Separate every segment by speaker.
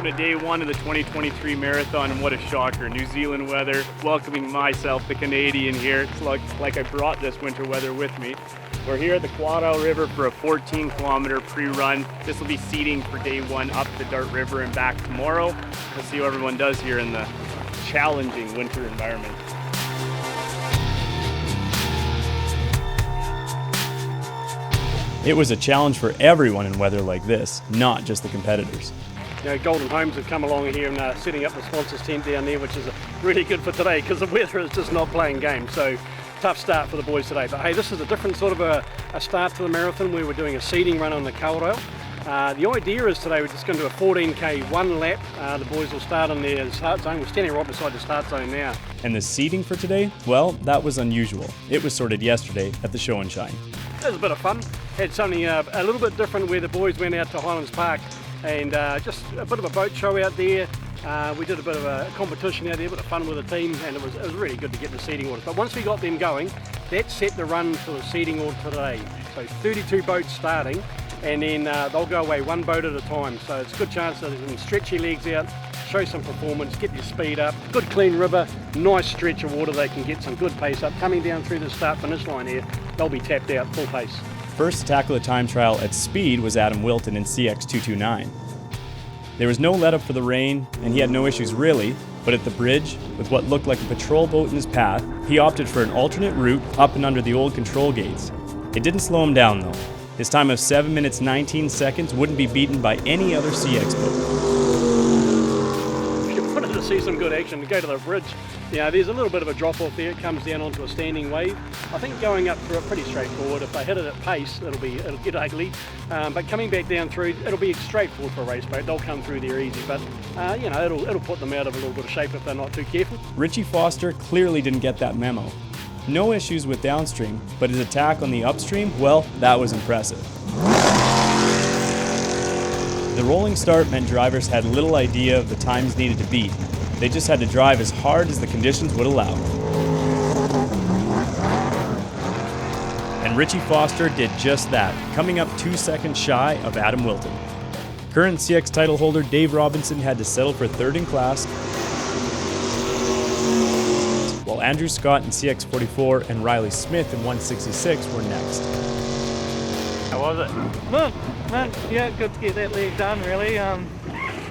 Speaker 1: welcome to day one of the 2023 marathon, and what a shocker. New Zealand weather, welcoming myself, the Canadian here. It's like I brought this winter weather with me. We're here at the Kawarau River for a 14-kilometer pre-run. This will be seeding for day one up the Dart River and back tomorrow. We'll see how everyone does here in the challenging winter environment.
Speaker 2: It was a challenge for everyone in weather like this, not just the competitors.
Speaker 3: You know, Golden Homes have come along here and setting up the sponsors tent down there, which is really good for today because the weather is just not playing games. So tough start for the boys today. But hey, this is a different sort of a start to the marathon where we're doing a seeding run on the Kawarau. The idea is today we're just going to do a 14k one lap. The boys will start on their start zone. We're standing right beside the start zone now.
Speaker 2: And the seeding for today, well, that was unusual. It was sorted yesterday at the Show and Shine.
Speaker 3: It was a bit of fun. Had something a little bit different where the boys went out to Highlands Park and just a bit of a boat show out there. We did a bit of a competition out there, a bit of fun with the team, and it was really good to get the seeding orders. But once we got them going, that set the run for the seeding order today. So 32 boats starting, and then they'll go away one boat at a time. So it's a good chance that they can stretch your legs out, show some performance, get your speed up. Good clean river, nice stretch of water, they can get some good pace up. Coming down through the start finish line here, they'll be tapped out full pace.
Speaker 2: First to tackle the time trial at speed was Adam Wilton in CX229. There was no let up for the rain, and he had no issues really, but at the bridge, with what looked like a patrol boat in his path, he opted for an alternate route up and under the old control gates. It didn't slow him down though. His time of 7 minutes 19 seconds wouldn't be beaten by any other CX boat.
Speaker 3: If you wanted to see some good action, go to the bridge. You know, there's a little bit of a drop off there. It comes down onto a standing wave. I think going up through it pretty straightforward. If they hit it at pace, it'll get ugly. But coming back down through, it'll be straightforward for a race boat. They'll come through there easy. But you know, it'll put them out of a little bit of shape if they're not too careful.
Speaker 2: Richie Foster clearly didn't get that memo. No issues with downstream, but his attack on the upstream, well, that was impressive. The rolling start meant drivers had little idea of the times needed to beat. They just had to drive as hard as the conditions would allow. And Richie Foster did just that, coming up 2 seconds shy of Adam Wilton. Current CX title holder Dave Robinson had to settle for third in class, while Andrew Scott in CX44 and Riley Smith in 166 were next.
Speaker 1: How was it?
Speaker 4: Man, yeah, good to get that leg done really.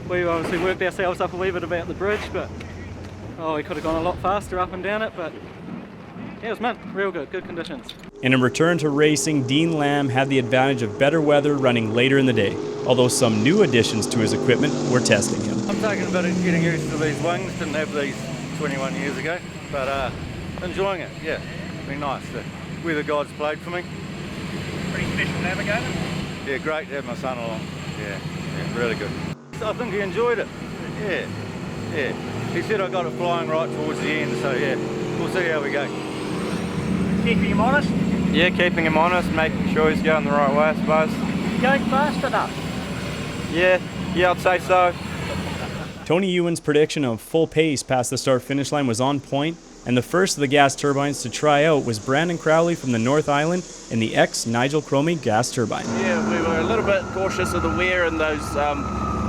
Speaker 4: We obviously worked ourselves up a wee bit about the bridge, but we could have gone a lot faster up and down it, but yeah, it was mint, real good conditions.
Speaker 2: In a return to racing, Dean Lamb had the advantage of better weather running later in the day, although some new additions to his equipment were testing him.
Speaker 5: I'm taking a bit of getting used to these wings, didn't have these 21 years ago, but enjoying it, yeah, it's been nice. The weather gods played for me.
Speaker 1: Pretty special navigator?
Speaker 5: Yeah, great to have my son along, yeah, really good. I think he enjoyed it, yeah. He said I got it flying right towards the end, so yeah, we'll see how we go.
Speaker 1: Keeping him honest?
Speaker 6: Yeah, keeping him honest, making sure he's going the right way, I suppose.
Speaker 1: Going fast enough?
Speaker 6: Yeah, I'd say so.
Speaker 2: Tony Ewan's prediction of full pace past the start-finish line was on point, and the first of the gas turbines to try out was Brandon Crowley from the North Island in the ex-Nigel Cromie gas turbine.
Speaker 7: Yeah, we were a little bit cautious of the wear and those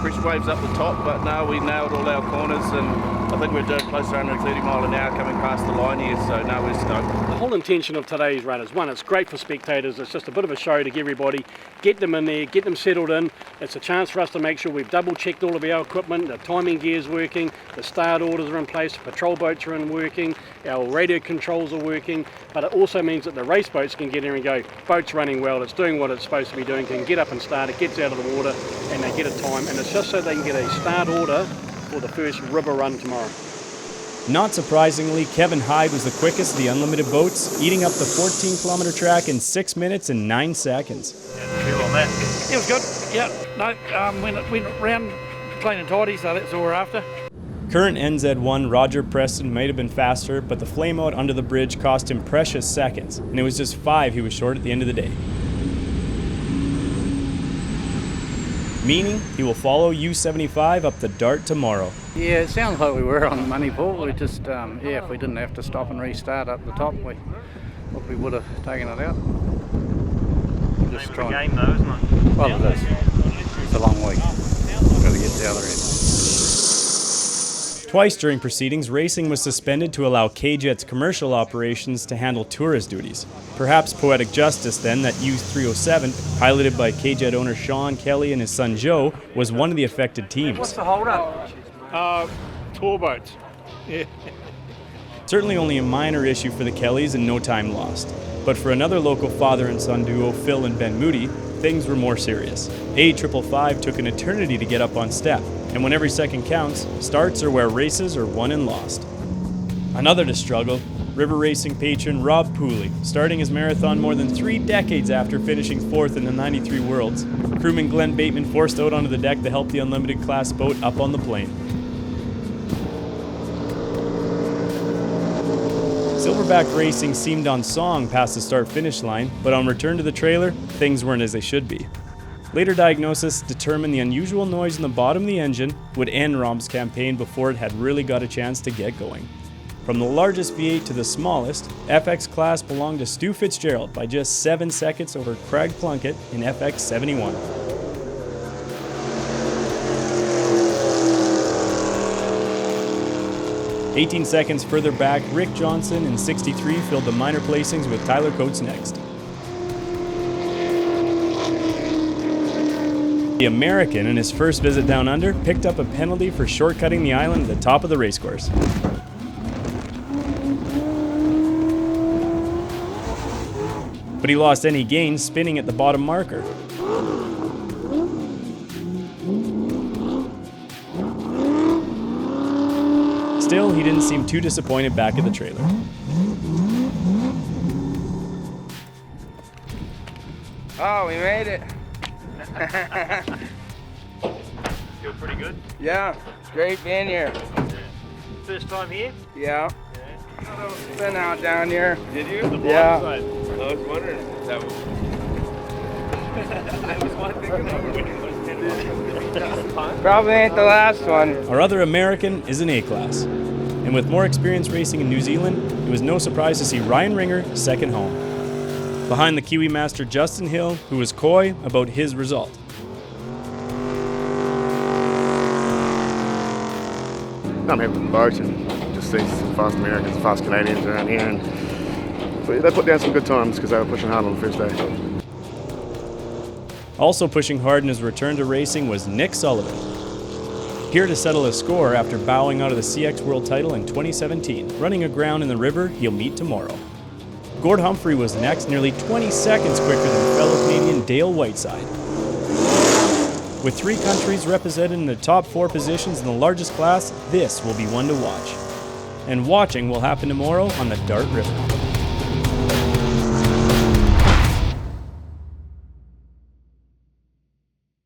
Speaker 7: pressure waves up the top, but now we nailed all our corners, and I think we're doing close to 130 mile an hour coming past the line here, so now we're stoked.
Speaker 3: The whole intention of today's run is, one, it's great for spectators. It's just a bit of a show to get everybody, get them in there, get them settled in. It's a chance for us to make sure we've double checked all of our equipment, the timing gear's working, the start orders are in place, the patrol boats are working, our radio controls are working, but it also means that the race boats can get in and go, boat's running well, it's doing what it's supposed to be doing, can get up and start, it gets out of the water and they get a time, and it's just so they can get a start order for the first river run tomorrow.
Speaker 2: Not surprisingly, Kevin Hyde was the quickest of the unlimited boats, eating up the 14-kilometer track in 6 minutes and 9 seconds.
Speaker 1: Feel on that?
Speaker 4: It was good, yeah, went round clean and tidy, so that's all we're after.
Speaker 2: Current NZ1 Roger Preston might have been faster, but the flame out under the bridge cost him precious seconds, and it was just 5 he was short at the end of the day. Meaning he will follow U75 up the Dart tomorrow.
Speaker 8: Yeah, it sounds like we were on the money, Paul. We just, if we didn't have to stop and restart up the top, we would have taken it out.
Speaker 1: Just trying. Game though, isn't it?
Speaker 8: Well, it is. It's a long week. We've got to get the other end.
Speaker 2: Twice during proceedings, racing was suspended to allow K-Jet's commercial operations to handle tourist duties. Perhaps poetic justice then that U-307, piloted by K-Jet owner Sean Kelly and his son Joe, was one of the affected teams.
Speaker 3: What's the hold up?
Speaker 9: Tour boats. Yeah.
Speaker 2: Certainly only a minor issue for the Kellys and no time lost. But for another local father and son duo, Phil and Ben Moody, things were more serious. A555 took an eternity to get up on step, and when every second counts, starts are where races are won and lost. Another to struggle, river racing patron Rob Pooley, starting his marathon more than 3 decades after finishing 4th in the 93 Worlds. Crewman Glenn Bateman forced out onto the deck to help the unlimited class boat up on the plane. Silverback racing seemed on song past the start-finish line, but on return to the trailer, things weren't as they should be. Later diagnosis determined the unusual noise in the bottom of the engine would end Rob's campaign before it had really got a chance to get going. From the largest V8 to the smallest, FX class belonged to Stu Fitzgerald by just 7 seconds over Craig Plunkett in FX 71. "18 seconds further back, Rick Johnson in 63 filled the minor placings with Tyler Coates next. The American, in his first visit down under, picked up a penalty for shortcutting the island at the top of the racecourse. But he lost any gain spinning at the bottom marker. Still, he didn't seem too disappointed back at the trailer.
Speaker 6: Oh, we made it.
Speaker 1: Feel pretty good?
Speaker 6: Yeah, it's great being here.
Speaker 1: First time here?
Speaker 6: Yeah. Been out down here.
Speaker 1: Did you? The
Speaker 6: Yeah.
Speaker 1: side.
Speaker 6: I was wondering if that was...
Speaker 1: I was wondering
Speaker 6: Probably ain't the last one.
Speaker 2: Our other American is an A-class. And with more experience racing in New Zealand, it was no surprise to see Ryan Ringer second home. Behind the Kiwi master Justin Hill, who was coy about his result.
Speaker 10: I'm here with the boat and just see some fast Americans, fast Canadians around here, and they put down some good times because they were pushing hard on the first day.
Speaker 2: Also pushing hard in his return to racing was Nick Sullivan. Here to settle a score after bowing out of the CX World title in 2017, running aground in the river he'll meet tomorrow. Gord Humphrey was next, nearly 20 seconds quicker than fellow Canadian Dale Whiteside. With 3 countries represented in the top 4 positions in the largest class, this will be one to watch. And watching will happen tomorrow on the Dart River.